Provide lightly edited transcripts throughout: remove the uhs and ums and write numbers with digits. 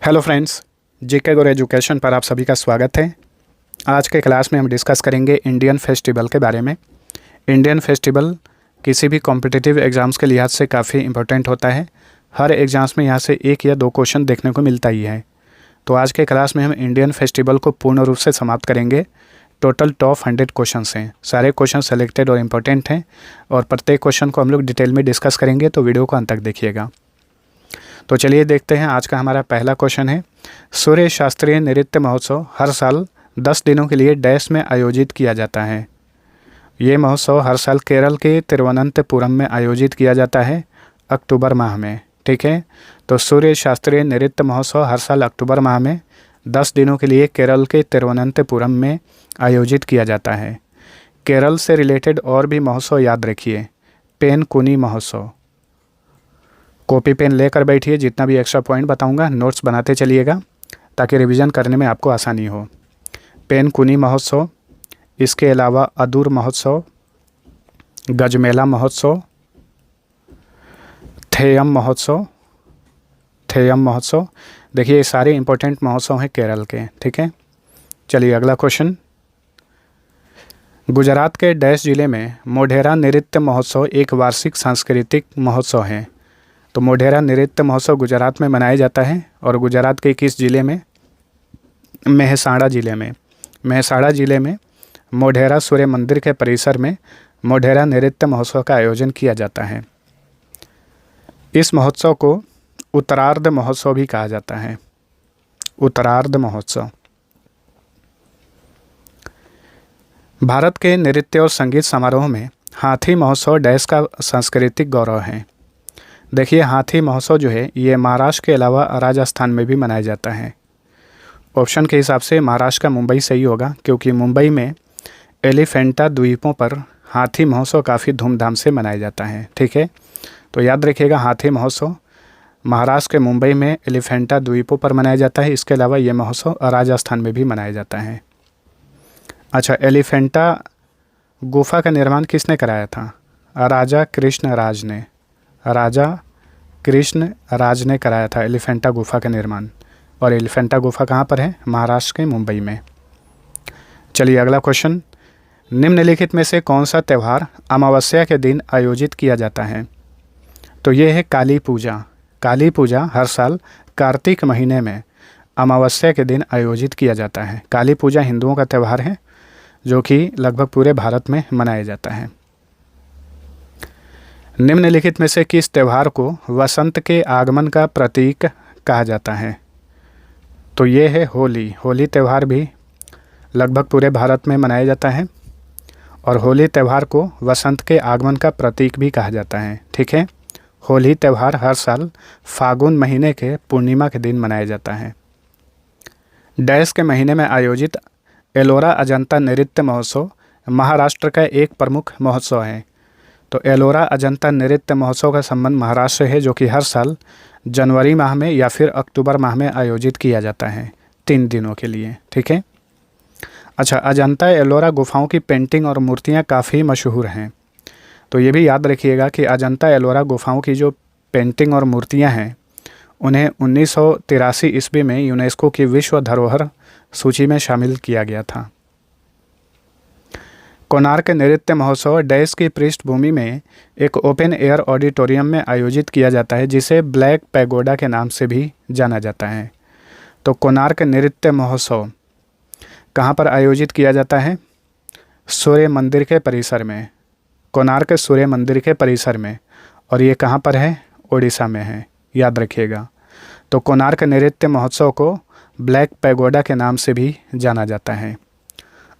Hello friends, GK गुरु education पर आप सभी का स्वागत है। आज के क्लास में हम डिस्कस करेंगे इंडियन फेस्टिवल के बारे में। इंडियन फेस्टिवल किसी भी कॉम्पिटिटिव एग्ज़ाम्स के लिहाज से काफ़ी इंपॉर्टेंट होता है। हर एग्ज़ाम्स में यहाँ से एक या दो क्वेश्चन देखने को मिलता ही है। तो आज के क्लास में हम इंडियन फेस्टिवल को पूर्ण रूप से समाप्त करेंगे। टोटल टॉप 100 क्वेश्चन हैं। सारे क्वेश्चन सेलेक्टेड और इम्पोर्टेंट हैं और प्रत्येक क्वेश्चन को हम लोग डिटेल में डिस्कस करेंगे, तो वीडियो को अंत तक देखिएगा। तो चलिए देखते हैं। आज का हमारा पहला क्वेश्चन है, सूर्य शास्त्रीय नृत्य महोत्सव हर साल 10 दिनों के लिए डैश में आयोजित किया जाता है। ये महोत्सव हर साल केरल के तिरुवनंतपुरम में आयोजित किया जाता है अक्टूबर माह में। ठीक है, तो सूर्य शास्त्रीय नृत्य महोत्सव हर साल अक्टूबर माह में 10 दिनों के लिए केरल के तिरुवनंतपुरम में आयोजित किया जाता है। केरल से रिलेटेड और भी महोत्सव याद रखिए। पेनकुनी महोत्सव, कॉपी पेन लेकर बैठिए। जितना भी एक्स्ट्रा पॉइंट बताऊंगा नोट्स बनाते चलिएगा ताकि रिवीजन करने में आपको आसानी हो। पेनकुनी महोत्सव, इसके अलावा अदूर महोत्सव, गजमेला महोत्सव, थेयम महोत्सव। देखिए ये सारे इंपॉर्टेंट महोत्सव हैं केरल के। ठीक है, चलिए अगला क्वेश्चन। गुजरात के डैश जिले में मोढेरा नृत्य महोत्सव एक वार्षिक सांस्कृतिक महोत्सव है। तो मोढेरा नृत्य महोत्सव गुजरात में मनाया जाता है और गुजरात के किस जिले में? मेहसाणा जिले में मोढेरा सूर्य मंदिर के परिसर में मोढेरा नृत्य महोत्सव का आयोजन किया जाता है। इस महोत्सव को उत्तरार्ध महोत्सव भी कहा जाता है। उत्तरार्ध महोत्सव। भारत के नृत्य और संगीत समारोह में हाथी महोत्सव डैश का सांस्कृतिक गौरव है। देखिए हाथी महोत्सव जो है ये महाराष्ट्र के अलावा राजस्थान में भी मनाया जाता है। ऑप्शन के हिसाब से महाराष्ट्र का मुंबई सही होगा, क्योंकि मुंबई में एलिफेंटा द्वीपों पर हाथी महोत्सव काफ़ी धूमधाम से मनाया जाता है। ठीक है, तो याद रखिएगा हाथी महोत्सव महाराष्ट्र के मुंबई में एलिफेंटा द्वीपों पर मनाया जाता है। इसके अलावा ये महोत्सव राजस्थान में भी मनाया जाता है। अच्छा, एलिफेंटा गुफा का निर्माण किसने कराया था? राजा कृष्ण राज ने कराया था एलिफेंटा गुफा का निर्माण। और एलिफेंटा गुफा कहाँ पर है? महाराष्ट्र के मुंबई में। चलिए अगला क्वेश्चन। निम्नलिखित में से कौन सा त्यौहार अमावस्या के दिन आयोजित किया जाता है? तो ये है काली पूजा। काली पूजा हर साल कार्तिक महीने में अमावस्या के दिन आयोजित किया जाता है। काली पूजा हिंदुओं का त्यौहार है जो कि लगभग पूरे भारत में मनाया जाता है। निम्नलिखित में से किस त्यौहार को वसंत के आगमन का प्रतीक कहा जाता है? तो ये है होली। होली त्यौहार भी लगभग पूरे भारत में मनाया जाता है और होली त्यौहार को वसंत के आगमन का प्रतीक भी कहा जाता है। ठीक है, होली त्यौहार हर साल फागुन महीने के पूर्णिमा के दिन मनाया जाता है। डैश के महीने में आयोजित एलोरा अजंता नृत्य महोत्सव महाराष्ट्र का एक प्रमुख महोत्सव है। तो एलोरा अजंता नृत्य महोत्सव का संबंध महाराष्ट्र है, जो कि हर साल जनवरी माह में या फिर अक्टूबर माह में आयोजित किया जाता है 3 दिनों के लिए। ठीक है, अच्छा, अजंता एलोरा गुफाओं की पेंटिंग और मूर्तियां काफ़ी मशहूर हैं। तो ये भी याद रखिएगा कि अजंता एलोरा गुफाओं की जो पेंटिंग और मूर्तियां हैं उन्हें 1983 ईस्वी में यूनेस्को की विश्व धरोहर सूची में शामिल किया गया था। कोणार्क नृत्य महोत्सव डैश की पृष्ठभूमि में एक ओपन एयर ऑडिटोरियम में आयोजित किया जाता है, जिसे ब्लैक पैगोडा के नाम से भी जाना जाता है। तो कोणार्क नृत्य महोत्सव कहाँ पर आयोजित किया जाता है? सूर्य मंदिर के परिसर में। कोणार्क सूर्य मंदिर के परिसर में। और ये कहाँ पर है? ओडिशा में है, याद रखिएगा। तो कोणार्क नृत्य महोत्सव को ब्लैक पैगोडा के नाम से भी जाना जाता है।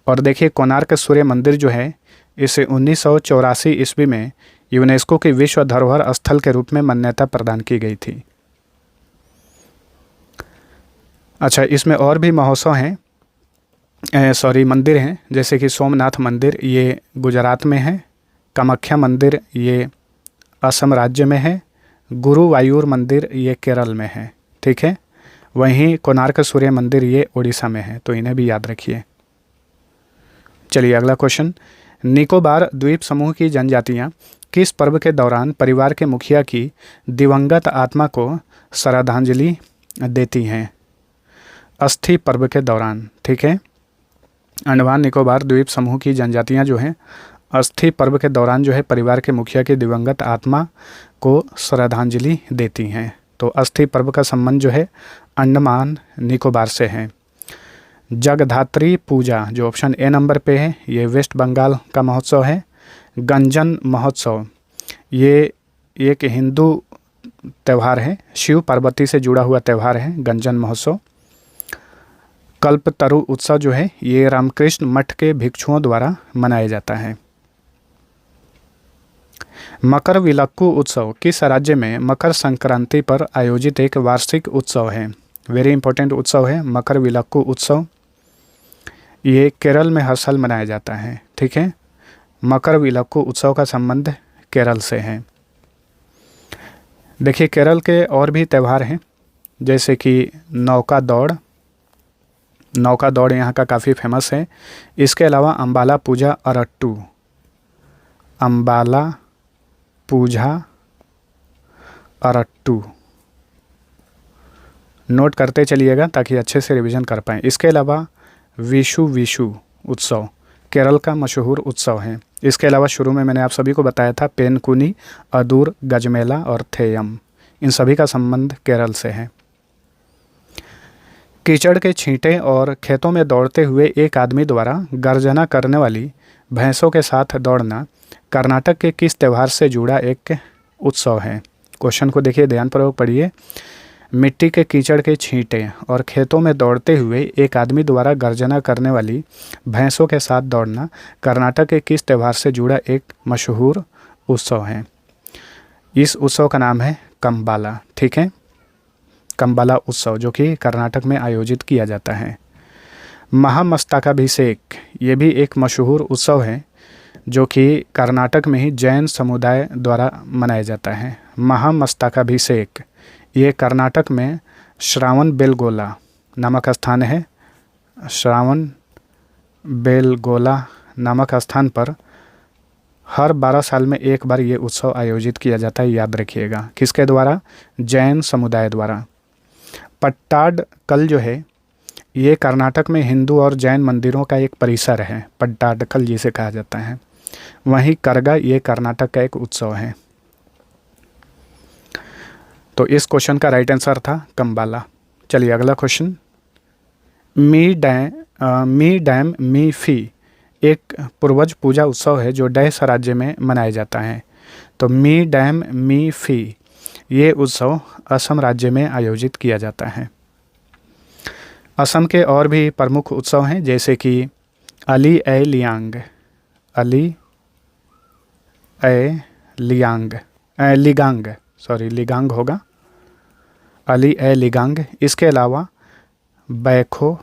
और देखिए कोणार्क सूर्य मंदिर जो है इसे 1984 ईस्वी में यूनेस्को की विश्व धरोहर स्थल के रूप में मान्यता प्रदान की गई थी। अच्छा, इसमें और भी महोत्सव हैं, मंदिर हैं, जैसे कि सोमनाथ मंदिर ये गुजरात में है, कामाख्या मंदिर ये असम राज्य में है, गुरुवायूर मंदिर ये केरल में है। ठीक है, वहीं कोणार्क सूर्य मंदिर ये ओडिशा में है, तो इन्हें भी याद रखिए। चलिए अगला क्वेश्चन। निकोबार द्वीप समूह की जनजातियां किस पर्व के दौरान परिवार के मुखिया की दिवंगत आत्मा को श्रद्धांजलि देती हैं अस्थि पर्व के दौरान। ठीक है, अंडमान निकोबार द्वीप समूह की जनजातियां जो हैं अस्थि पर्व के दौरान जो है परिवार के मुखिया की दिवंगत आत्मा को श्रद्धांजलि देती हैं। तो अस्थि पर्व का संबंध जो है अंडमान निकोबार से है। जगधात्री पूजा जो ऑप्शन ए नंबर पे है, ये वेस्ट बंगाल का महोत्सव है। गंजन महोत्सव ये एक हिंदू त्यौहार है, शिव पार्वती से जुड़ा हुआ त्यौहार है गंजन महोत्सव। कल्पतरु उत्सव जो है ये रामकृष्ण मठ के भिक्षुओं द्वारा मनाया जाता है। मकर विलक्कू उत्सव किस राज्य में मकर संक्रांति पर आयोजित एक वार्षिक उत्सव है? वेरी इंपॉर्टेंट उत्सव है मकर विलक्कू उत्सव। ये केरल में हर साल मनाया जाता है। ठीक है, मकर विलक्कू उत्सव का संबंध केरल से है। देखिए केरल के और भी त्यौहार हैं जैसे कि नौका दौड़ यहाँ का काफ़ी फेमस है। इसके अलावा अम्बाला पूजा अरट्टू, अम्बाला पूजा अरट्टू नोट करते चलिएगा ताकि अच्छे से रिवीजन कर पाएँ। इसके अलावा विशु उत्सव केरल का मशहूर उत्सव है। इसके अलावा शुरू में मैंने आप सभी को बताया था पेनकुनी, अदूर, गजमेला और थेयम, इन सभी का संबंध केरल से है। कीचड़ के छींटे और खेतों में दौड़ते हुए एक आदमी द्वारा गर्जना करने वाली भैंसों के साथ दौड़ना कर्नाटक के किस त्यौहार से जुड़ा एक उत्सव है? क्वेश्चन को देखिए, ध्यानपूर्वक पढ़िए। मिट्टी के कीचड़ के छींटे और खेतों में दौड़ते हुए एक आदमी द्वारा गर्जना करने वाली भैंसों के साथ दौड़ना कर्नाटक के किस त्यौहार से जुड़ा एक मशहूर उत्सव है? इस उत्सव का नाम है कंबाला। ठीक है, कंबाला उत्सव जो कि कर्नाटक में आयोजित किया जाता है। महामस्तकाभिषेक ये भी एक मशहूर उत्सव है जो कि कर्नाटक में ही जैन समुदाय द्वारा मनाया जाता है। महामस्तकाभिषेक ये कर्नाटक में श्रावण बेलगोला नामक स्थान है। श्रावण बेलगोला नामक स्थान पर हर 12 साल में एक बार ये उत्सव आयोजित किया जाता है, याद रखिएगा। किसके द्वारा? जैन समुदाय द्वारा। पट्टाडकल जो है ये कर्नाटक में हिंदू और जैन मंदिरों का एक परिसर है, पट्टाडकल जिसे कहा जाता है। वहीं करगा ये कर्नाटक का एक उत्सव है। तो इस क्वेश्चन का राइट आंसर था कंबाला। चलिए अगला क्वेश्चन। मी डैम मी फी एक पूर्वज पूजा उत्सव है जो डैश राज्य में मनाया जाता है। तो मी डैम मी फी ये उत्सव असम राज्य में आयोजित किया जाता है। असम के और भी प्रमुख उत्सव हैं जैसे कि अली ए लियांग, लिगांग होगा, अली ए लिगांग। इसके अलावा बैखो,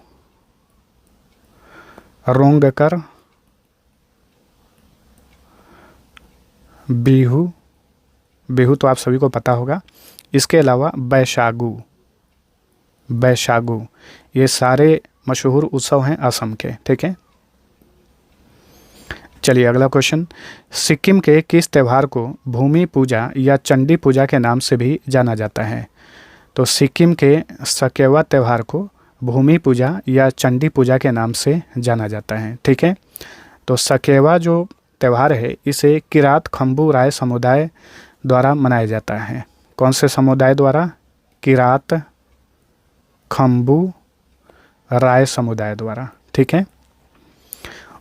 रोंगकर, बिहू तो आप सभी को पता होगा। इसके अलावा बैशागु ये सारे मशहूर उत्सव हैं असम के। ठीक है, चलिए अगला क्वेश्चन। सिक्किम के किस त्यौहार को भूमि पूजा या चंडी पूजा के नाम से भी जाना जाता है? तो सिक्किम के सकेवा त्यौहार को भूमि पूजा या चंडी पूजा के नाम से जाना जाता है। ठीक है, तो सकेवा जो त्यौहार है इसे किरात खम्बू राय समुदाय द्वारा मनाया जाता है। कौन से समुदाय द्वारा? किरात खम्बू राय समुदाय द्वारा। ठीक है,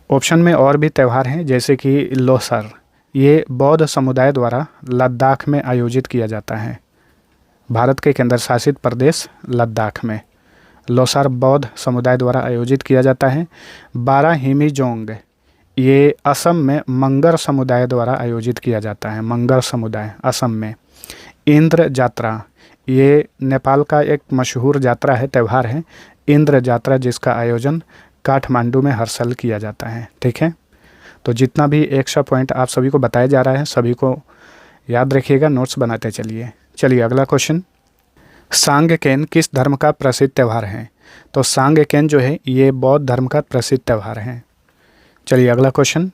ऑप्शन में और भी त्यौहार हैं जैसे कि लोसर, ये बौद्ध समुदाय द्वारा लद्दाख में आयोजित किया जाता है। भारत के केंद्र शासित प्रदेश लद्दाख में लोसर बौद्ध समुदाय द्वारा आयोजित किया जाता है। बारा हिमीजोंग ये असम में मंगर समुदाय द्वारा आयोजित किया जाता है, मंगर समुदाय असम में। इंद्र जात्रा ये नेपाल का एक मशहूर यात्रा है, त्यौहार है इंद्र यात्रा, जिसका आयोजन काठमांडू में हर साल किया जाता है। ठीक है, तो जितना भी एक्स्ट्रा पॉइंट आप सभी को बताया जा रहा है सभी को याद रखिएगा, नोट्स बनाते चलिए। चलिए अगला क्वेश्चन। सांगकेन किस धर्म का प्रसिद्ध त्यौहार है? तो सांगकेन जो है ये बौद्ध धर्म का प्रसिद्ध त्यौहार है। चलिए अगला क्वेश्चन।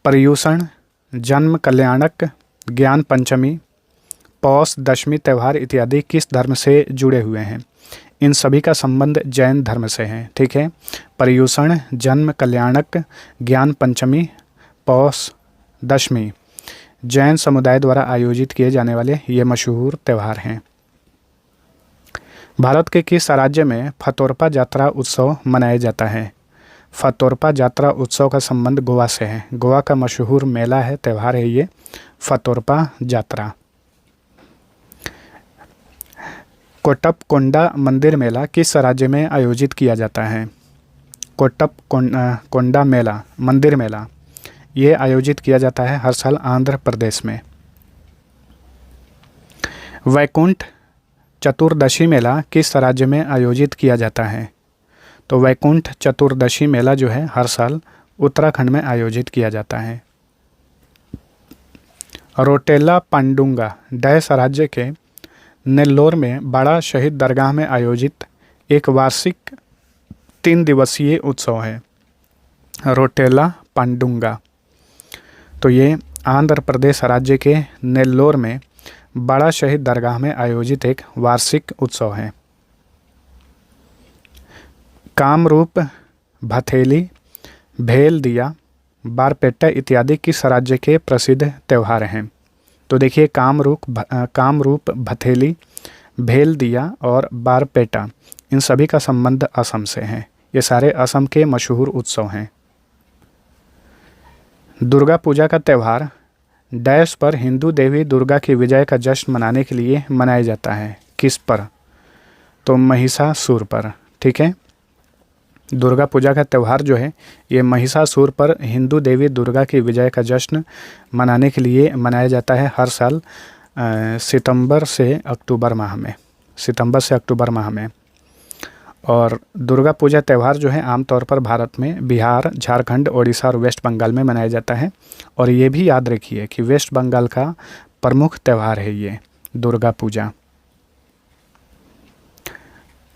पर्युषण, जन्म कल्याणक, ज्ञान पंचमी, पौष दशमी त्यौहार इत्यादि किस धर्म से जुड़े हुए हैं? इन सभी का संबंध जैन धर्म से है। ठीक है। पर्युषण, जन्म, कल्याणक, ज्ञान पंचमी, पौष दशमी जैन समुदाय द्वारा आयोजित किए जाने वाले ये मशहूर त्यौहार हैं। भारत के किस राज्य में फतोरपा जात्रा उत्सव मनाया जाता है? फतोरपा जात्रा उत्सव का संबंध गोवा से है। गोवा का मशहूर मेला है, त्यौहार है ये फतोरपा जात्रा। कोटप्पकोंडा मंदिर मेला किस राज्य में आयोजित किया जाता है? कोटप्पकोंडा मेला, मंदिर मेला, ये आयोजित किया जाता है हर साल आंध्र प्रदेश में। वैकुंठ चतुर्दशी मेला किस राज्य में आयोजित किया जाता है? तो वैकुंठ चतुर्दशी मेला जो है हर साल उत्तराखंड में आयोजित किया जाता है। रोटेला पांडुंगा डैश राज्य के नेल्लोर में बड़ा शहीद दरगाह में आयोजित एक वार्षिक 3 दिवसीय उत्सव है। रोटेला पांडुंगा, तो ये आंध्र प्रदेश राज्य के नेल्लोर में बड़ा शहीद दरगाह में आयोजित एक वार्षिक उत्सव है। कामरूप, भथेली, भेल दिया, बारपेटा इत्यादि किस राज्य के प्रसिद्ध त्यौहार हैं? तो देखिए कामरूप, भथेली, भेल दिया और बारपेटा इन सभी का संबंध असम से है। ये सारे असम के मशहूर उत्सव हैं। दुर्गा पूजा का त्यौहार डैश पर हिंदू देवी दुर्गा की विजय का जश्न मनाने के लिए मनाया जाता है। किस पर? तो महिषासुर पर। ठीक है। दुर्गा पूजा का त्यौहार जो है ये महिषासुर पर हिंदू देवी दुर्गा की विजय का जश्न मनाने के लिए मनाया जाता है हर साल सितंबर से अक्टूबर माह में। और दुर्गा पूजा त्यौहार जो है आमतौर पर भारत में बिहार, झारखंड, ओडिशा और वेस्ट बंगाल में मनाया जाता है। और ये भी याद रखिए कि वेस्ट बंगाल का प्रमुख त्यौहार है ये दुर्गा पूजा।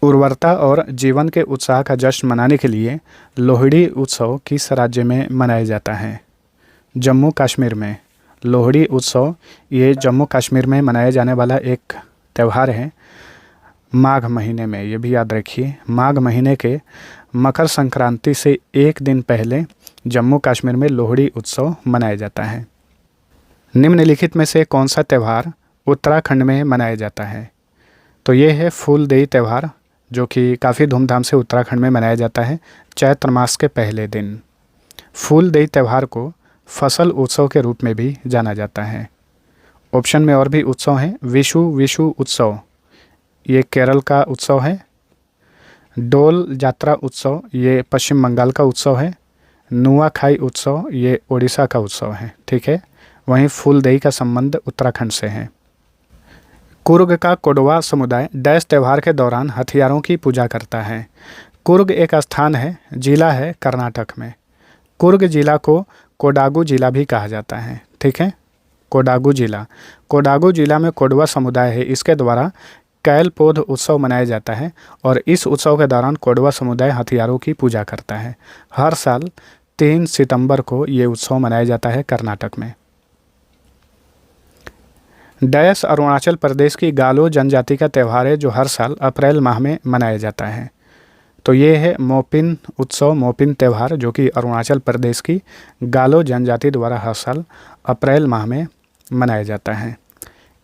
उर्वरता और जीवन के उत्साह का जश्न मनाने के लिए लोहड़ी उत्सव किस राज्य में मनाया जाता है? जम्मू कश्मीर में। लोहड़ी उत्सव ये जम्मू कश्मीर में मनाया जाने वाला एक त्यौहार है माघ महीने में। ये भी याद रखिए, माघ महीने के मकर संक्रांति से एक दिन पहले जम्मू कश्मीर में लोहड़ी उत्सव मनाया जाता है। निम्नलिखित में से कौन सा त्यौहार उत्तराखंड में मनाया जाता है? तो ये है फूलदेई त्यौहार, जो कि काफ़ी धूमधाम से उत्तराखंड में मनाया जाता है चैत्र मास के पहले दिन। फूलदेई त्यौहार को फसल उत्सव के रूप में भी जाना जाता है। ऑप्शन में और भी उत्सव हैं। विशु उत्सव, ये केरल का उत्सव है। डोल जात्रा उत्सव, ये पश्चिम बंगाल का उत्सव है। नुआखाई उत्सव, ये ओडिशा का उत्सव है। ठीक है। वहीं फूलदेई का संबंध उत्तराखंड से है। कुर्ग का कोडवा समुदाय डैश त्यौहार के दौरान हथियारों की पूजा करता है। कुर्ग एक स्थान है, जिला है कर्नाटक में। कुर्ग जिला को कोडागु जिला भी कहा जाता है। ठीक है। कोडागु जिला में कोडवा समुदाय है, इसके द्वारा कैलपोध उत्सव मनाया जाता है। और इस उत्सव के दौरान कोडवा समुदाय हथियारों की पूजा करता है। हर साल 3 सितंबर को ये उत्सव मनाया जाता है कर्नाटक में। डैश अरुणाचल प्रदेश की गालो जनजाति का त्यौहार है, जो हर साल अप्रैल माह में मनाया जाता है। तो ये है मोपिन उत्सव, मोपिन त्यौहार, जो कि अरुणाचल प्रदेश की गालो जनजाति द्वारा हर साल अप्रैल माह में मनाया जाता है।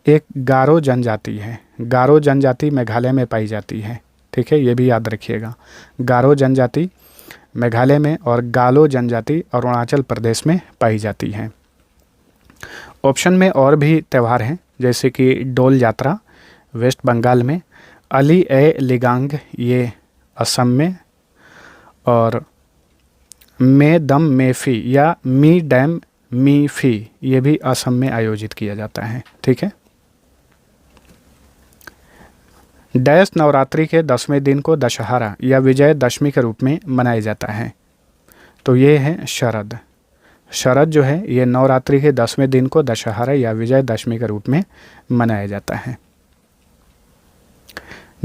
एक गारो जनजाति है, गारो जनजाति मेघालय में पाई जाती है। ठीक है, ये भी याद रखिएगा। गारो जनजाति मेघालय में और गालो जनजाति अरुणाचल प्रदेश में पाई जाती है। ऑप्शन में और भी त्यौहार हैं, जैसे कि डोल यात्रा वेस्ट बंगाल में, अली ए लिगांग ये असम में, और मे दम मेफी या मी डैम मीफी ये भी असम में आयोजित किया जाता है। ठीक है। डैश नवरात्रि के 10वें दिन को दशहरा या विजय दशमी के रूप में मनाया जाता है। तो ये है शरद। शरद जो है ये नवरात्रि के 10वें दिन को दशहरा या विजय दशमी के रूप में मनाया जाता है।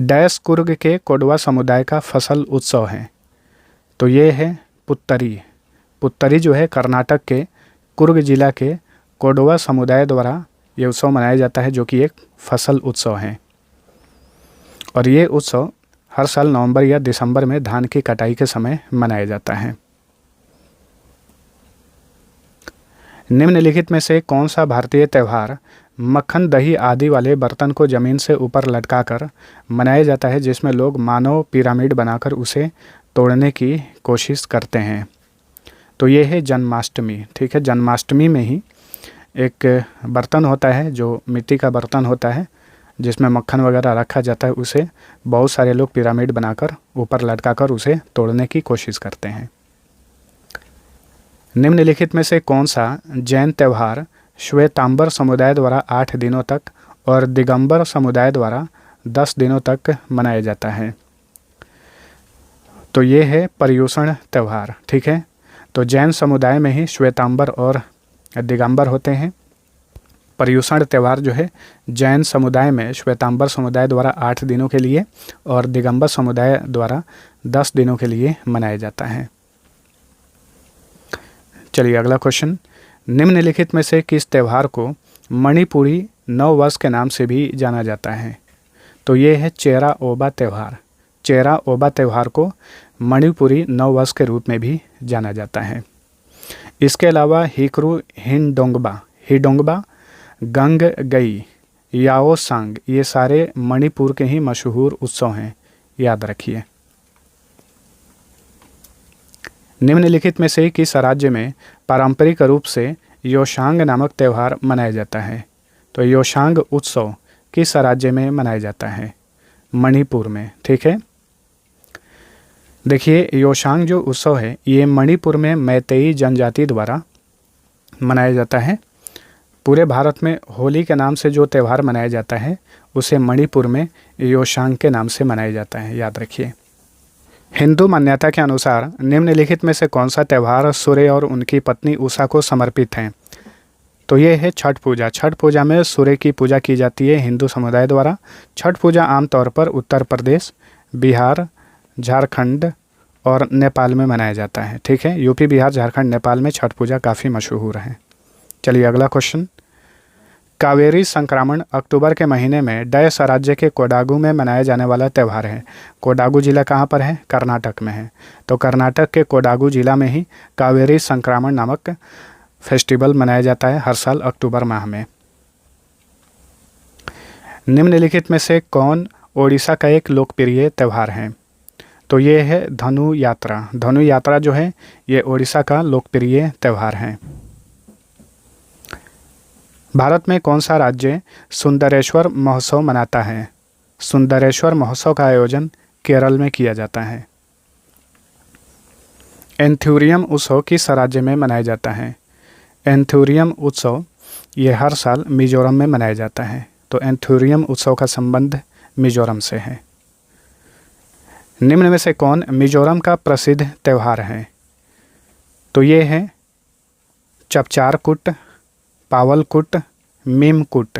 डैश कुर्ग के कोडवा समुदाय का फसल उत्सव है। तो ये है पुत्तरी। पुत्तरी जो है कर्नाटक के कुर्ग जिला के कोडवा समुदाय द्वारा ये उत्सव मनाया जाता है, जो कि एक फसल उत्सव है। और ये उत्सव हर साल नवंबर या दिसंबर में धान की कटाई के समय मनाया जाता है। निम्नलिखित में से कौन सा भारतीय त्यौहार मक्खन दही आदि वाले बर्तन को ज़मीन से ऊपर लटकाकर मनाया जाता है, जिसमें लोग मानव पिरामिड बनाकर उसे तोड़ने की कोशिश करते हैं? तो ये है जन्माष्टमी। ठीक है, जन्माष्टमी में ही एक बर्तन होता है जो मिट्टी का बर्तन होता है जिसमें मक्खन वगैरह रखा जाता है, उसे बहुत सारे लोग पिरामिड बनाकर ऊपर लटकाकर उसे तोड़ने की कोशिश करते हैं। निम्नलिखित में से कौन सा जैन त्यौहार श्वेतांबर समुदाय द्वारा 8 दिनों तक और दिगंबर समुदाय द्वारा 10 दिनों तक मनाया जाता है? तो ये है पर्युषण त्यौहार। ठीक है, तो जैन समुदाय में ही श्वेतांबर और दिगंबर होते हैं। पर्युषण त्यौहार जो है जैन समुदाय में श्वेतांबर समुदाय द्वारा 8 दिनों के लिए और दिगंबर समुदाय द्वारा 10 दिनों के लिए मनाया जाता है। चलिए अगला क्वेश्चन, निम्नलिखित में से किस त्यौहार को मणिपुरी नव वर्ष के नाम से भी जाना जाता है? तो ये है चेरा ओबा त्यौहार। चेरा ओबा त्यौहार को मणिपुरी नव वर्ष के रूप में भी जाना जाता है। इसके अलावा हिकरू हिडोंगबा, गंग गई, याओ सांग, ये सारे मणिपुर के ही मशहूर उत्सव हैं, याद रखिए। निम्नलिखित में से किस राज्य में पारंपरिक रूप से योशांग नामक त्यौहार मनाया जाता है? तो योशांग उत्सव किस राज्य में मनाया जाता है? मणिपुर में। ठीक है, देखिए योशांग जो उत्सव है ये मणिपुर में मैतेई जनजाति द्वारा मनाया जाता है। पूरे भारत में होली के नाम से जो त्यौहार मनाया जाता है उसे मणिपुर में योशांग के नाम से मनाया जाता है, याद रखिए। हिंदू मान्यता के अनुसार निम्नलिखित में से कौन सा त्यौहार सूर्य और उनकी पत्नी उषा को समर्पित है? तो ये है छठ पूजा। छठ पूजा में सूर्य की पूजा की जाती है हिंदू समुदाय द्वारा। छठ पूजा आमतौर पर उत्तर प्रदेश, बिहार, झारखंड और नेपाल में मनाया जाता है। ठीक है, यूपी, बिहार, झारखंड, नेपाल में छठ पूजा काफ़ी मशहूर है। चलिए अगला क्वेश्चन, कावेरी संक्रामण अक्टूबर के महीने में डैश राज्य के कोडागू में मनाया जाने वाला त्यौहार है। कोडागू जिला कहाँ पर है? कर्नाटक में है। तो कर्नाटक के कोडागू जिला में ही कावेरी संक्रामण नामक फेस्टिवल मनाया जाता है हर साल अक्टूबर माह में। निम्नलिखित में से कौन ओडिशा का एक लोकप्रिय त्यौहार है? तो ये है धनु यात्रा। धनु यात्रा जो है ये ओडिशा का लोकप्रिय त्यौहार है। भारत में कौन सा राज्य सुंदरेश्वर महोत्सव मनाता है? सुंदरेश्वर महोत्सव का आयोजन केरल में किया जाता है। एंथुरियम उत्सव किस राज्य में मनाया जाता है? एंथुरियम उत्सव ये हर साल मिजोरम में मनाया जाता है। तो एंथुरियम उत्सव का संबंध मिजोरम से है। निम्न में से कौन मिजोरम का प्रसिद्ध त्यौहार है? तो ये है चपचारकुट, पावलकुट, मीमकुट,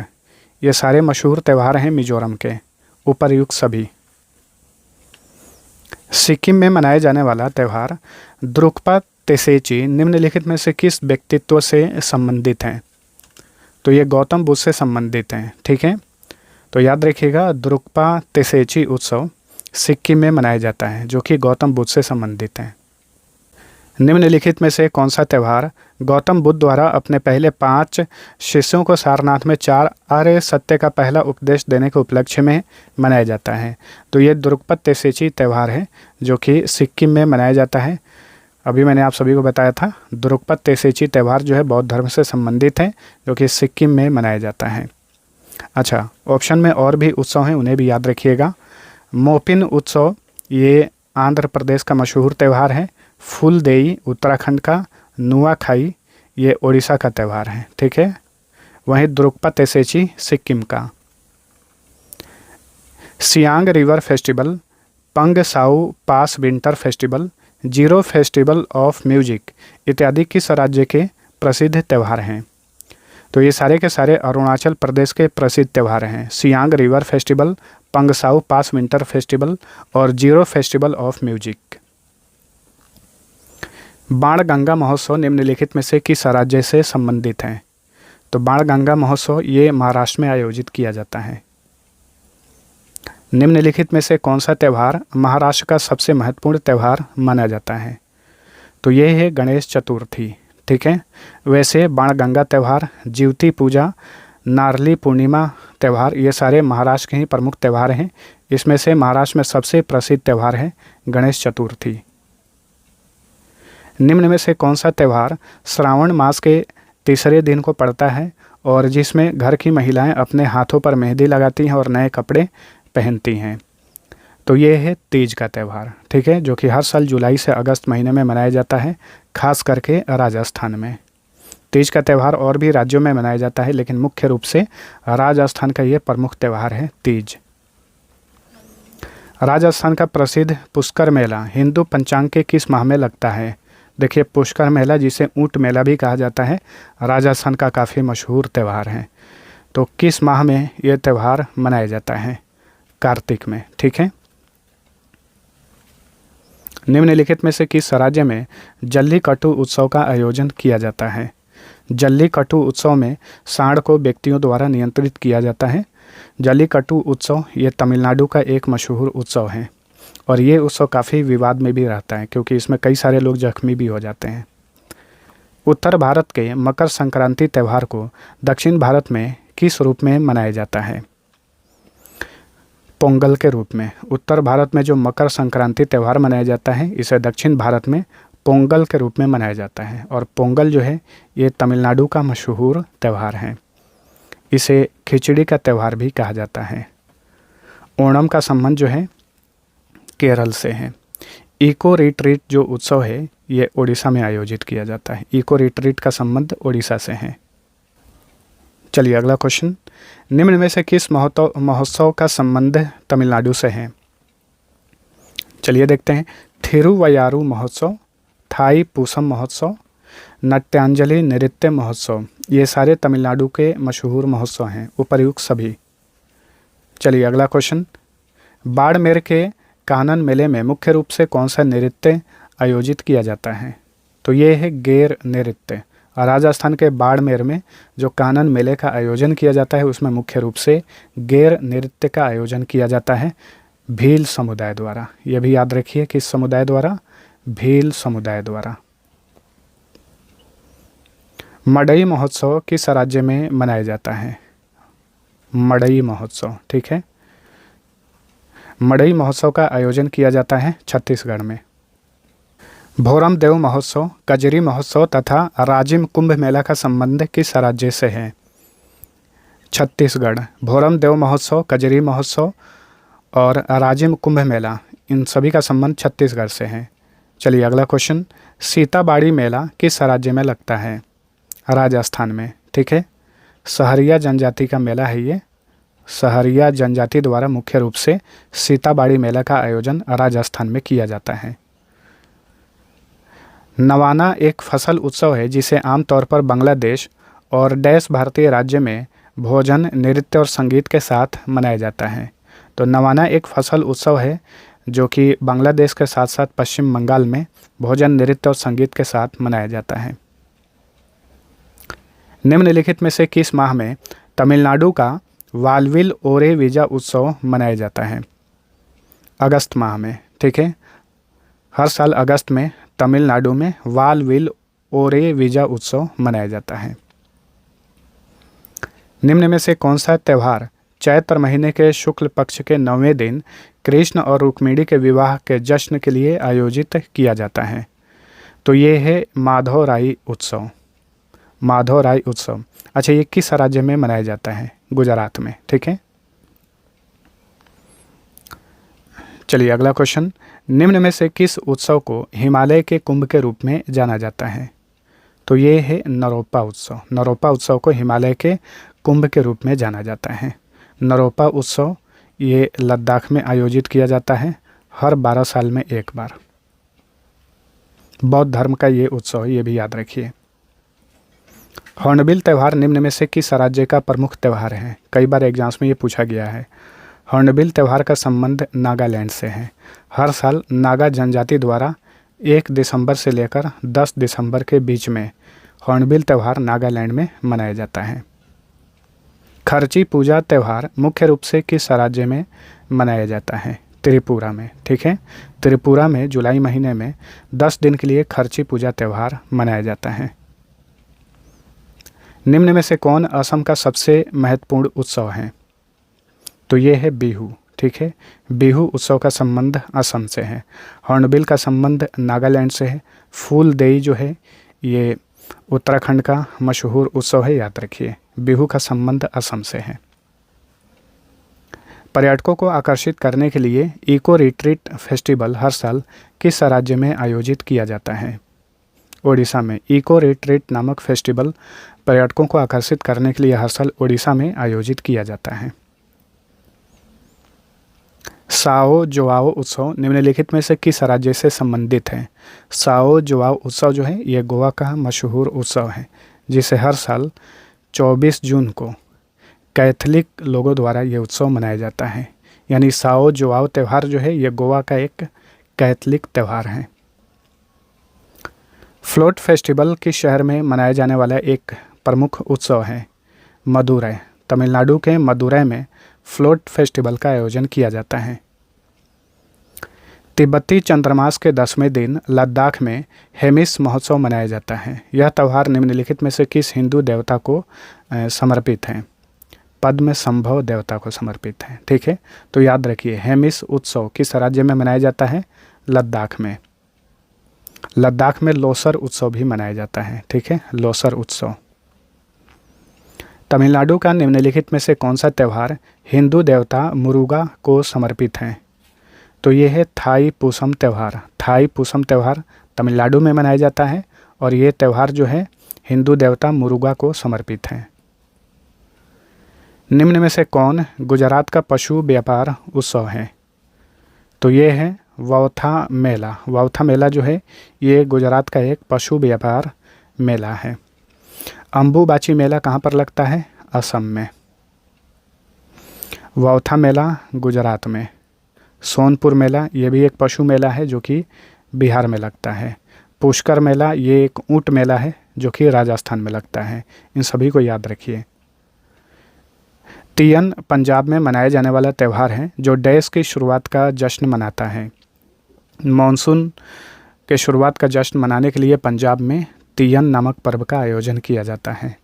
ये सारे मशहूर त्यौहार हैं मिजोरम के, उपर्युक्त सभी। सिक्किम में मनाया जाने वाला त्यौहार द्रुक्पा तेसेची निम्नलिखित में से किस व्यक्तित्व से संबंधित हैं? तो ये गौतम बुद्ध से संबंधित हैं। ठीक है, तो याद रखिएगा द्रुक्पा तेसेची उत्सव सिक्किम में मनाया जाता है जो कि गौतम बुद्ध से संबंधित हैं। निम्नलिखित में से कौन सा त्यौहार गौतम बुद्ध द्वारा अपने पहले 5 शिष्यों को सारनाथ में 4 आर्य सत्य का पहला उपदेश देने के उपलक्ष्य में मनाया जाता है? तो ये द्रुक्पा तेसेची त्यौहार है जो कि सिक्किम में मनाया जाता है। अभी मैंने आप सभी को बताया था द्रुक्पा तेसेची त्यौहार जो है बौद्ध धर्म से संबंधित है जो कि सिक्किम में मनाया जाता है। अच्छा, ऑप्शन में और भी उत्सव हैं, उन्हें भी याद रखिएगा। मोपिन उत्सव ये आंध्र प्रदेश का मशहूर त्यौहार है। फूलदेई उत्तराखंड का, नुआखाई ये ओडिशा का त्यौहार है। ठीक है, वहीं द्रुक्पा तेसेची सिक्किम का। Siang river festival, Pang Sau pass winter festival, Ziro festival of music इत्यादि किस राज्य के प्रसिद्ध त्यौहार हैं? तो ये सारे के सारे अरुणाचल प्रदेश के प्रसिद्ध त्यौहार हैं। सियांग रिवर फेस्टिवल, पंगसाउ पास विंटर फेस्टिवल और zero festival of music. Banganga महोत्सव निम्नलिखित में से किस राज्य से संबंधित हैं? तो बाणगंगा महोत्सव ये महाराष्ट्र में आयोजित किया जाता है। निम्नलिखित में से कौन सा त्यौहार महाराष्ट्र का सबसे महत्वपूर्ण त्यौहार माना जाता है? तो ये है गणेश चतुर्थी। ठीक है, वैसे बाणगंगा त्यौहार, जीवती पूजा, नारली पूर्णिमा त्यौहार, ये सारे महाराष्ट्र के ही प्रमुख त्यौहार हैं। इसमें से महाराष्ट्र में सबसे प्रसिद्ध त्यौहार है गणेश चतुर्थी। निम्न में से कौन सा त्यौहार श्रावण मास के तीसरे दिन को पड़ता है और जिसमें घर की महिलाएं अपने हाथों पर मेहंदी लगाती हैं और नए कपड़े पहनती हैं? तो ये है तीज का त्यौहार। ठीक है, जो कि हर साल जुलाई से अगस्त महीने में मनाया जाता है, खास करके राजस्थान में। तीज का त्यौहार और भी राज्यों में मनाया जाता है, लेकिन मुख्य रूप से राजस्थान का ये प्रमुख त्यौहार है तीज। राजस्थान का प्रसिद्ध पुष्कर मेला हिंदू पंचांग के किस माह में लगता है? देखिए, पुष्कर मेला, जिसे ऊंट मेला भी कहा जाता है, राजस्थान का काफ़ी मशहूर त्यौहार है। तो किस माह में ये त्यौहार मनाया जाता है? कार्तिक में। ठीक है। निम्नलिखित में से किस राज्य में जल्लीकट्टू उत्सव का आयोजन किया जाता है? जल्लीकट्टू उत्सव में सांड को व्यक्तियों द्वारा नियंत्रित किया जाता है। जल्लीकट्टू उत्सव ये तमिलनाडु का एक मशहूर उत्सव है और ये उत्सव काफ़ी विवाद में भी रहता है, क्योंकि इसमें कई सारे लोग जख्मी भी हो जाते हैं। उत्तर भारत के मकर संक्रांति त्यौहार को दक्षिण भारत में किस रूप में मनाया जाता है? पोंगल के रूप में। उत्तर भारत में जो मकर संक्रांति त्यौहार मनाया जाता है, इसे दक्षिण भारत में पोंगल के रूप में मनाया जाता है। और पोंगल जो है ये तमिलनाडु का मशहूर त्यौहार है। इसे खिचड़ी का त्यौहार भी कहा जाता है। ओणम का संबंध जो है केरल से है। इको रिट्रीट जो उत्सव है ये उड़ीसा में आयोजित किया जाता है। इको रिट्रीट का संबंध उड़ीसा से है। चलिए अगला क्वेश्चन, निम्न में से किस महोत्सव का संबंध तमिलनाडु से है? चलिए देखते हैं। थिरुवयारू महोत्सव, थाई पूसम महोत्सव, नाट्यांजलि नृत्य महोत्सव, ये सारे तमिलनाडु के मशहूर महोत्सव हैं, उपर्युक्त सभी। चलिए अगला क्वेश्चन, बाड़मेर के कानन मेले में मुख्य रूप से कौन सा नृत्य आयोजित किया जाता है? तो ये है गेर नृत्य। राजस्थान के बाड़मेर में जो कानन मेले का आयोजन किया जाता है उसमें मुख्य रूप से गेर नृत्य का आयोजन किया जाता है भील समुदाय द्वारा। यह भी याद रखिए, किस समुदाय द्वारा? भील समुदाय द्वारा। मड़ई महोत्सव किस राज्य में मनाया जाता है? मड़ई महोत्सव। ठीक है, मड़ई महोत्सव का आयोजन किया जाता है छत्तीसगढ़ में। भोरम देव महोत्सव, कजरी महोत्सव तथा राजिम कुंभ मेला का संबंध किस राज्य से है? छत्तीसगढ़। भोरम देव महोत्सव, कजरी महोत्सव और राजिम कुंभ मेला, इन सभी का संबंध छत्तीसगढ़ से है। चलिए अगला क्वेश्चन, सीताबाड़ी मेला किस राज्य में लगता है? राजस्थान में। ठीक है, सहरिया जनजाति का मेला है ये। सहरिया जनजाति द्वारा मुख्य रूप से सीताबाड़ी मेला का आयोजन राजस्थान में किया जाता है। नवाना एक फसल उत्सव है जिसे आमतौर पर बांग्लादेश और डैश भारतीय राज्य में भोजन, नृत्य और संगीत के साथ मनाया जाता है। तो नवाना एक फसल उत्सव है जो कि बांग्लादेश के साथ साथ पश्चिम बंगाल में भोजन, नृत्य और संगीत के साथ मनाया जाता है। निम्नलिखित में से किस माह में तमिलनाडु का वालविल ओरे वीजा उत्सव मनाया जाता है? अगस्त माह में। ठीक है, हर साल अगस्त में तमिलनाडु में वालविल ओरे वीजा उत्सव मनाया जाता है। निम्न में से कौन सा त्यौहार चैत्र महीने के शुक्ल पक्ष के 9वें दिन कृष्ण और रुक्मिणी के विवाह के जश्न के लिए आयोजित किया जाता है? तो ये है माधवराई उत्सव। माधवराई उत्सव। अच्छा, ये किस राज्य में मनाया जाता है? गुजरात में। ठीक है, चलिए अगला क्वेश्चन, निम्न में से किस उत्सव को हिमालय के कुंभ के रूप में जाना जाता है? तो ये है नरोपा उत्सव। नरोपा उत्सव को हिमालय के कुंभ के रूप में जाना जाता है। नरोपा उत्सव ये लद्दाख में आयोजित किया जाता है हर 12 साल में एक बार। बौद्ध धर्म का ये उत्सव है, ये भी याद रखिए। हॉर्नबिल त्यौहार निम्न में से किस राज्य का प्रमुख त्यौहार है? कई बार एग्जाम्स में ये पूछा गया है। हॉर्नबिल त्यौहार का संबंध नागालैंड से है। हर साल नागा जनजाति द्वारा 1 दिसंबर से लेकर 10 दिसंबर के बीच में हॉर्नबिल त्यौहार नागालैंड में मनाया जाता है। खर्ची पूजा त्यौहार मुख्य रूप से किस राज्य में मनाया जाता है? त्रिपुरा में। ठीक है, त्रिपुरा में जुलाई महीने में 10 दिन के लिए खर्ची पूजा त्यौहार मनाया जाता है। निम्न में से कौन असम का सबसे महत्वपूर्ण उत्सव है? तो ये है बिहू। ठीक है, बिहू उत्सव का संबंध असम से है। हॉर्नबिल का संबंध नागालैंड से है। फूल देई जो है ये उत्तराखंड का मशहूर उत्सव है, याद रखिए। बिहू का संबंध असम से है। पर्यटकों को आकर्षित करने के लिए इको रिट्रीट फेस्टिवल हर साल किस राज्य में आयोजित किया जाता है? ओडिशा में। इको रिट्रीट नामक फेस्टिवल पर्यटकों को आकर्षित करने के लिए हर साल ओडिशा में आयोजित किया जाता है। साओ जोआओ उत्सव निम्नलिखित में से किस राज्य से संबंधित है? साओ जोआओ उत्सव जो है ये गोवा का मशहूर उत्सव है, जिसे हर साल 24 जून को कैथलिक लोगों द्वारा ये उत्सव मनाया जाता है। यानी साओ जोआओ त्यौहार जो है ये गोवा का एक कैथलिक त्यौहार है। फ्लोट फेस्टिवल किस शहर में मनाया जाने वाला एक प्रमुख उत्सव है? मदुरै। तमिलनाडु के मदुरै में फ्लोट फेस्टिवल का आयोजन किया जाता है। तिब्बती चंद्रमास के 10वें दिन लद्दाख में हेमिस महोत्सव मनाया जाता है। यह त्यौहार निम्नलिखित में से किस हिंदू देवता को समर्पित है? पद्म संभव देवता को समर्पित है। ठीक है, तो याद रखिए हेमिस उत्सव किस राज्य में मनाया जाता है? लद्दाख में। लद्दाख में लोसर उत्सव भी मनाया जाता है। ठीक है, लोसर उत्सव। तमिलनाडु का निम्नलिखित में से कौन सा त्यौहार हिंदू देवता मुरुगा को समर्पित है? तो ये है थाई पूसम त्यौहार। थाई पूसम त्यौहार तमिलनाडु में मनाया जाता है और ये त्यौहार जो है हिंदू देवता मुरुगा को समर्पित है। निम्न में से कौन गुजरात का पशु व्यापार उत्सव है? तो ये है वौथा मेला। वौथा मेला जो है ये गुजरात का एक पशु व्यापार मेला है। अंबुबाची मेला कहाँ पर लगता है? असम में। वौथा मेला गुजरात में। सोनपुर मेला ये भी एक पशु मेला है जो कि बिहार में लगता है। पुष्कर मेला ये एक ऊँट मेला है जो कि राजस्थान में लगता है। इन सभी को याद रखिए। तीयन पंजाब में मनाया जाने वाला त्यौहार है जो डैश की शुरुआत का जश्न मनाता है। मानसून के शुरुआत का जश्न मनाने के लिए पंजाब में तीयन नामक पर्व का आयोजन किया जाता है।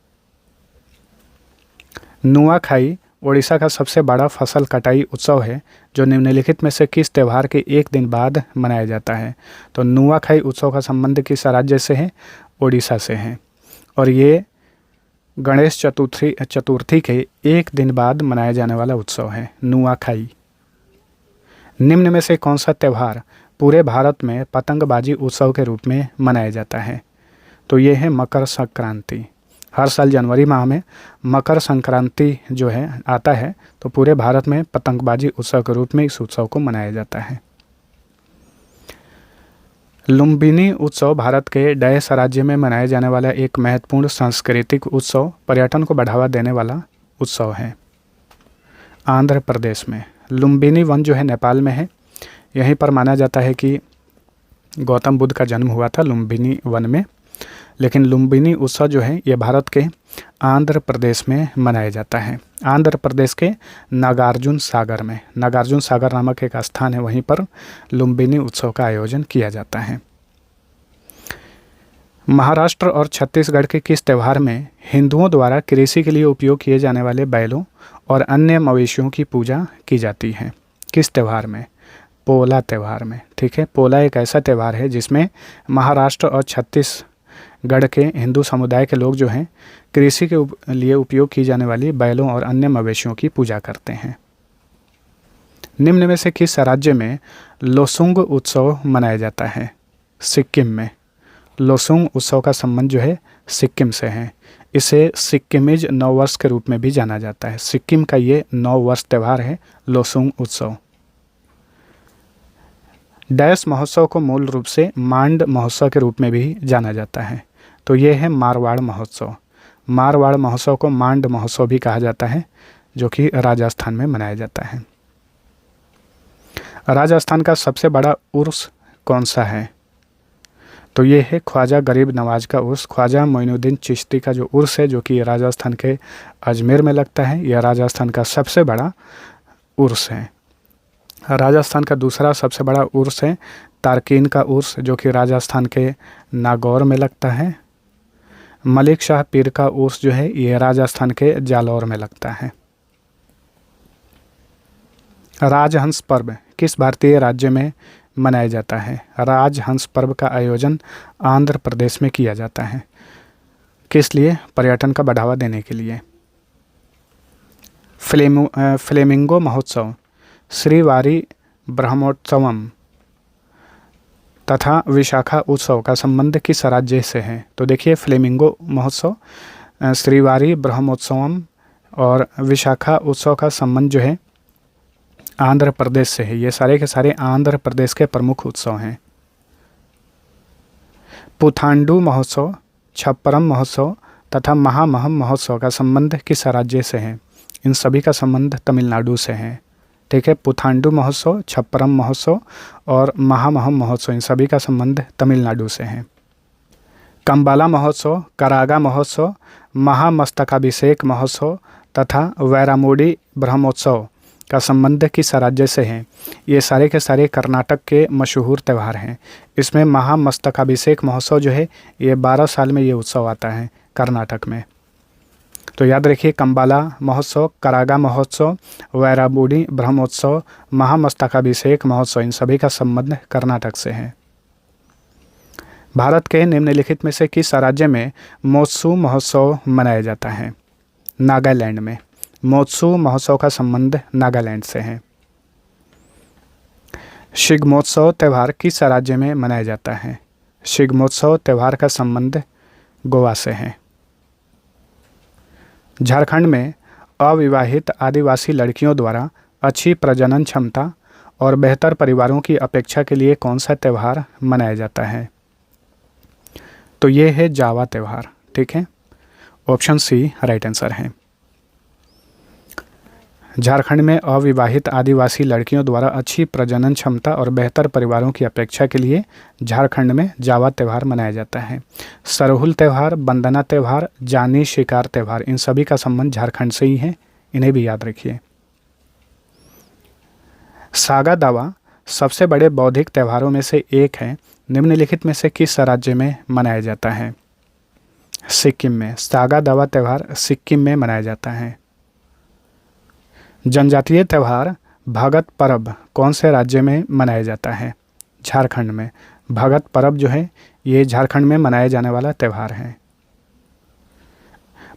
नुआखाई ओडिशा का सबसे बड़ा फसल कटाई उत्सव है जो निम्नलिखित में से किस त्यौहार के एक दिन बाद मनाया जाता है? तो नुआखाई उत्सव का संबंध किस राज्य से है? ओडिशा से है और ये गणेश चतुर्थी के एक दिन बाद मनाया जाने वाला उत्सव है नुआखाई। निम्न में से कौन सा त्यौहार पूरे भारत में पतंगबाजी उत्सव के रूप में मनाया जाता है? तो ये है मकर संक्रांति। हर साल जनवरी माह में मकर संक्रांति जो है आता है तो पूरे भारत में पतंगबाजी उत्सव के रूप में इस उत्सव को मनाया जाता है। लुम्बिनी उत्सव भारत के डैश राज्य में मनाए जाने वाला एक महत्वपूर्ण सांस्कृतिक उत्सव, पर्यटन को बढ़ावा देने वाला उत्सव है। आंध्र प्रदेश में लुम्बिनी वन जो है नेपाल में है। यहीं पर माना जाता है कि गौतम बुद्ध का जन्म हुआ था लुम्बिनी वन में। लेकिन लुम्बिनी उत्सव जो है ये भारत के आंध्र प्रदेश में मनाया जाता है। आंध्र प्रदेश के नागार्जुन सागर में, नागार्जुन सागर नामक एक स्थान है, वहीं पर लुम्बिनी उत्सव का आयोजन किया जाता है। महाराष्ट्र और छत्तीसगढ़ के किस त्यौहार में हिंदुओं द्वारा कृषि के लिए उपयोग किए जाने वाले बैलों और अन्य मवेशियों की पूजा की जाती है? किस त्यौहार में? पोला त्यौहार में। ठीक है, पोला एक ऐसा त्यौहार है जिसमें महाराष्ट्र और छत्तीसगढ़ के हिंदू समुदाय के लोग जो हैं कृषि के लिए उपयोग की जाने वाली बैलों और अन्य मवेशियों की पूजा करते हैं। निम्न में से किस राज्य में लोसुंग उत्सव मनाया जाता है? सिक्किम में। लोसुंग उत्सव का संबंध जो है सिक्किम से है। इसे सिक्किमीज नव वर्ष के रूप में भी जाना जाता है। सिक्किम का ये नव वर्ष त्यौहार है लोसुंग उत्सव। डैश महोत्सव को मूल रूप से मांड महोत्सव के रूप में भी जाना जाता है। तो ये है मारवाड़ महोत्सव। मारवाड़ महोत्सव को मांड महोत्सव भी कहा जाता है जो कि राजस्थान में मनाया जाता है। राजस्थान का सबसे बड़ा उर्स कौन सा है? तो ये है ख्वाजा गरीब नवाज का उर्स। ख्वाजा मोइनुद्दीन चिश्ती का जो उर्स है, जो कि राजस्थान के अजमेर में लगता है, यह राजस्थान का सबसे बड़ा उर्स है। राजस्थान का दूसरा सबसे बड़ा उर्स है तारकीन का उर्स, जो कि राजस्थान के नागौर में लगता है। मलिक शाह पीर का उर्स जो है ये राजस्थान के जालौर में लगता है। राजहंस पर्व किस भारतीय राज्य में मनाया जाता है? राजहंस पर्व का आयोजन आंध्र प्रदेश में किया जाता है। किस लिए? पर्यटन का बढ़ावा देने के लिए। फ्लेमिंगो महोत्सव श्रीवारी ब्रह्मोत्सवम तथा विशाखा उत्सव का संबंध किस राज्य से है? तो देखिए, फ्लेमिंगो महोत्सव, श्रीवारी ब्रह्मोत्सवम और विशाखा उत्सव का संबंध जो है आंध्र प्रदेश से है। ये सारे के सारे आंध्र प्रदेश के प्रमुख उत्सव हैं। पुथांडु महोत्सव, छप्परम महोत्सव तथा महामहम महोत्सव का संबंध किस राज्य से है? इन सभी का संबंध तमिलनाडु से है। ठीक है, पुथांडु महोत्सव, छप्परम महोत्सव और महामहम महोत्सव, इन सभी का संबंध तमिलनाडु से है। कंबाला महोत्सव, करागा महोत्सव, महामस्तकाभिषेक महोत्सव तथा वैरामुडी ब्रह्मोत्सव का संबंध किस राज्य से है? ये सारे के सारे कर्नाटक के मशहूर त्यौहार हैं। इसमें महामस्तकाभिषेक महोत्सव जो है ये 12 साल में ये उत्सव आता है कर्नाटक में। तो याद रखिए, कंबाला महोत्सव, करागा महोत्सव, वैरामुडी ब्रह्मोत्सव, महामस्तकाभिषेक महोत्सव, इन सभी का संबंध कर्नाटक से है। भारत के निम्नलिखित में से किस राज्य में मोत्सू महोत्सव मनाया जाता है? नागालैंड में। मोत्सू महोत्सव का संबंध नागालैंड से है। शिग्मोत्सव त्यौहार किस राज्य में मनाया जाता है? शिग्मोत्सव त्यौहार का संबंध गोवा से है। झारखंड में अविवाहित आदिवासी लड़कियों द्वारा अच्छी प्रजनन क्षमता और बेहतर परिवारों की अपेक्षा के लिए कौन सा त्यौहार मनाया जाता है? तो ये है जावा त्यौहार। ठीक है, ऑप्शन सी राइट आंसर है। झारखंड में अविवाहित आदिवासी लड़कियों द्वारा अच्छी प्रजनन क्षमता और बेहतर परिवारों की अपेक्षा के लिए झारखंड में जावा त्यौहार मनाया जाता है। सरहुल त्यौहार, बंदना त्यौहार, जानी शिकार त्यौहार, इन सभी का संबंध झारखंड से ही है, इन्हें भी याद रखिए। सागा दावा सबसे बड़े बौद्धिक त्योहारों में से एक है। निम्नलिखित में से किस राज्य में मनाया जाता है? सिक्किम में। सागा दावा त्यौहार सिक्किम में मनाया जाता है। जनजातीय त्यौहार भगत पर्व कौन से राज्य में मनाया जाता है? झारखंड में। भगत पर्व जो है ये झारखंड में मनाया जाने वाला त्यौहार है।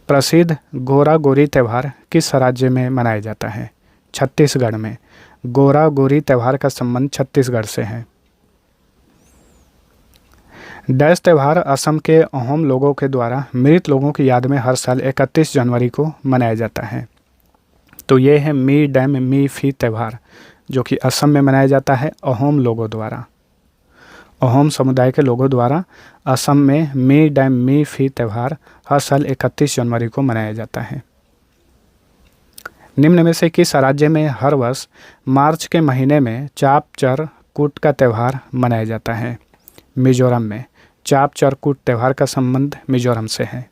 प्रसिद्ध गोरा गोरी त्यौहार किस राज्य में मनाया जाता है? छत्तीसगढ़ में। गोरा गोरी त्यौहार का संबंध छत्तीसगढ़ से है। डैश त्यौहार असम के अहोम लोगों के द्वारा मृत लोगों की याद में हर साल 31 जनवरी को मनाया जाता है। तो ये है मी डैम मी फी त्यौहार, जो कि असम में मनाया जाता है अहोम लोगों द्वारा। अहोम समुदाय के लोगों द्वारा असम में मी डैम मी फी त्यौहार हर साल 31 जनवरी को मनाया जाता है। निम्न में से किस राज्य में हर वर्ष मार्च के महीने में चाप चर कूट का त्यौहार मनाया जाता है? मिजोरम में। चाप चर कूट त्यौहार का संबंध मिजोरम से है।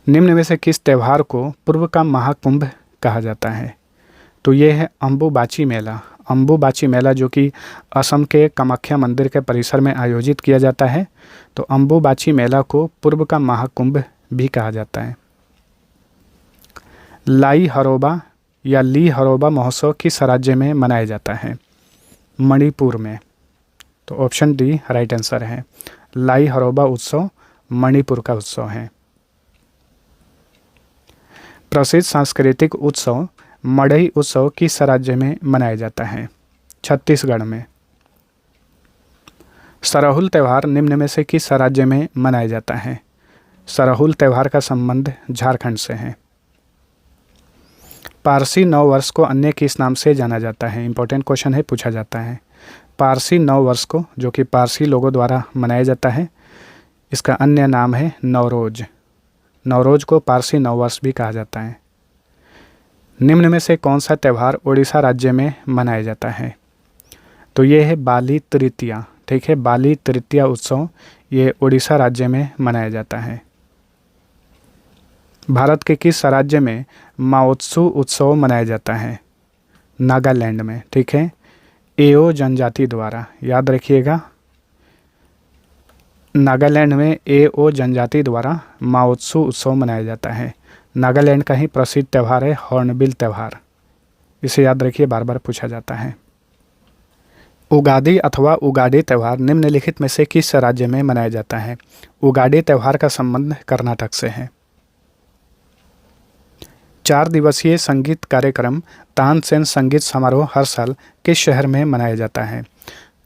निम्न में से किस त्यौहार को पूर्व का महाकुंभ कहा जाता है? तो ये है अम्बुबाची मेला। अम्बुबाची मेला जो कि असम के कामाख्या मंदिर के परिसर में आयोजित किया जाता है, तो अम्बुबाची मेला को पूर्व का महाकुंभ भी कहा जाता है। लाई हरोबा या ली हरोबा महोत्सव किस राज्य में मनाया जाता है? मणिपुर में। तो ऑप्शन डी राइट आंसर है। लाई हरोबा उत्सव मणिपुर का उत्सव है। प्रसिद्ध सांस्कृतिक उत्सव मड़ई उत्सव किस राज्य में मनाया जाता है? छत्तीसगढ़ में। सरहुल त्यौहार निम्न में से किस राज्य में मनाया जाता है? सरहुल त्यौहार का संबंध झारखंड से है। पारसी नव वर्ष को अन्य किस नाम से जाना जाता है? इंपॉर्टेंट क्वेश्चन है, पूछा जाता है। पारसी नव वर्ष को, जो कि पारसी लोगों द्वारा मनाया जाता है, इसका अन्य नाम है नवरोज। नवरोज को पारसी नव वर्ष भी कहा जाता है। निम्न में से कौन सा त्यौहार उड़ीसा राज्य में मनाया जाता है? तो ये है बाली तृतीया। ठीक है। बाली तृतीया उत्सव ये उड़ीसा राज्य में मनाया जाता है। भारत के किस राज्य में माओत्सु उत्सव मनाया जाता है? नागालैंड में, ठीक है। एओ जनजाति द्वारा, याद रखिएगा, नागालैंड में एओ जनजाति द्वारा माओत्सु उत्सव मनाया जाता है। नागालैंड का ही प्रसिद्ध त्यौहार है हॉर्नबिल त्यौहार, इसे याद रखिए, बार बार पूछा जाता है। उगादी अथवा उगाडी त्यौहार निम्नलिखित में से किस राज्य में मनाया जाता है? उगाडी त्यौहार का संबंध कर्नाटक से है। 4 दिवसीय संगीत कार्यक्रम तानसेन संगीत समारोह हर साल किस शहर में मनाया जाता है?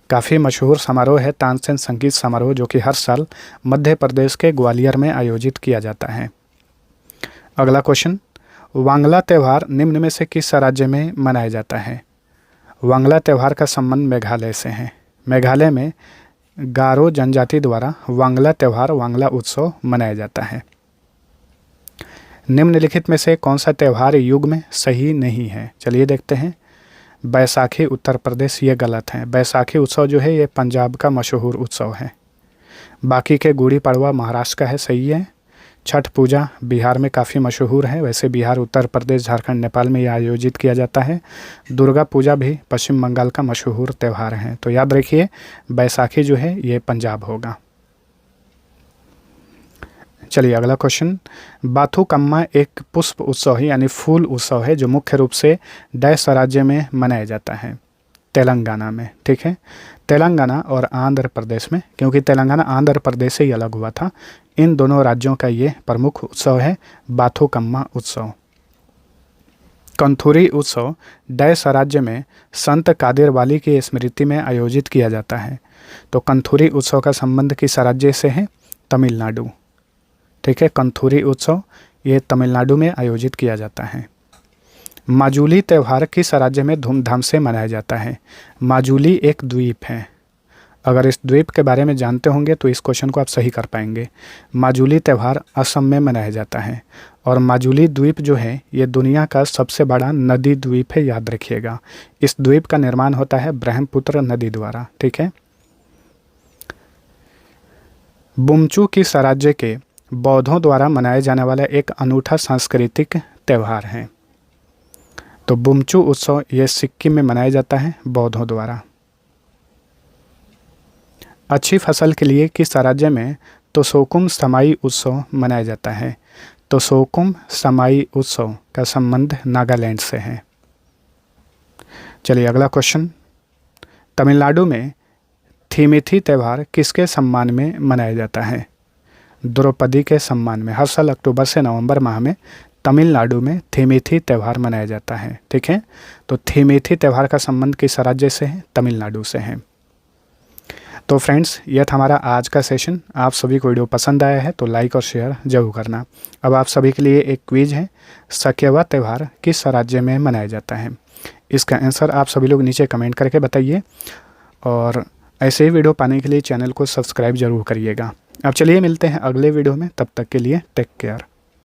काफ़ी मशहूर समारोह है तानसेन संगीत समारोह, जो कि हर साल मध्य प्रदेश के ग्वालियर में आयोजित किया जाता है। अगला क्वेश्चन, वांगला त्यौहार निम्न में से किस राज्य में मनाया जाता है? वांगला त्यौहार का संबंध मेघालय से है। मेघालय में गारो जनजाति द्वारा वांगला त्यौहार वांगला उत्सव मनाया जाता है। निम्नलिखित में से कौन सा त्यौहार युग में सही नहीं है? चलिए देखते हैं। बैसाखी उत्तर प्रदेश, ये गलत है। बैसाखी उत्सव जो है ये पंजाब का मशहूर उत्सव है। बाकी के गुड़ी पड़वा महाराष्ट्र का है, सही है। छठ पूजा बिहार में काफ़ी मशहूर है, वैसे बिहार, उत्तर प्रदेश, झारखंड, नेपाल में यह आयोजित किया जाता है। दुर्गा पूजा भी पश्चिम बंगाल का मशहूर त्यौहार है। तो याद रखिए बैसाखी जो है ये पंजाब होगा। चलिए अगला क्वेश्चन, बाथुकम्मा एक पुष्प उत्सव है यानी फूल उत्सव है जो मुख्य रूप से डैश राज्य में मनाया जाता है? तेलंगाना में, ठीक है। तेलंगाना और आंध्र प्रदेश में, क्योंकि तेलंगाना आंध्र प्रदेश से ही अलग हुआ था, इन दोनों राज्यों का ये प्रमुख उत्सव है बाथुकम्मा उत्सव। कंथुरी उत्सव डैश राज्य में संत कादिर वाली की स्मृति में आयोजित किया जाता है? तो कंथुरी उत्सव का संबंध किस राज्य से है? तमिलनाडु, ठीक है। कंथुरी उत्सव ये तमिलनाडु में आयोजित किया जाता है। माजुली त्यौहार किस राज्य में धूमधाम से मनाया जाता है? माजुली एक द्वीप है। अगर इस द्वीप के बारे में जानते होंगे तो इस क्वेश्चन को आप सही कर पाएंगे। माजुली त्यौहार असम में मनाया जाता है और माजुली द्वीप जो है ये दुनिया का सबसे बड़ा नदी द्वीप है, याद रखिएगा। इस द्वीप का निर्माण होता है ब्रह्मपुत्र नदी द्वारा, ठीक है। बुमचू किस राज्य के बौद्धों द्वारा मनाया जाने वाला एक अनूठा सांस्कृतिक त्यौहार है? तो बुमचू उत्सव ये सिक्किम में मनाया जाता है बौद्धों द्वारा। अच्छी फसल के लिए किस राज्य में तोसोकुम समाई उत्सव मनाया जाता है? तोसोकुम समाई उत्सव का संबंध नागालैंड से है। चलिए अगला क्वेश्चन, तमिलनाडु में थीमिथी त्यौहार किसके सम्मान में मनाया जाता है? द्रौपदी के सम्मान में। हर साल अक्टूबर से नवंबर माह में तमिलनाडु में थीमिथी त्यौहार मनाया जाता है, ठीक है। तो थीमिथी त्यौहार का संबंध किस राज्य से है? तमिलनाडु से है। तो फ्रेंड्स, यह था हमारा आज का सेशन। आप सभी को वीडियो पसंद आया है तो लाइक और शेयर जरूर करना। अब आप सभी के लिए एक क्विज है, सकेवा त्यौहार किस राज्य में मनाया जाता है? इसका आंसर आप सभी लोग नीचे कमेंट करके बताइए और ऐसे ही वीडियो पाने के लिए चैनल को सब्सक्राइब जरूर करिएगा। अब चलिए मिलते हैं अगले वीडियो में, तब तक के लिए टेक केयर।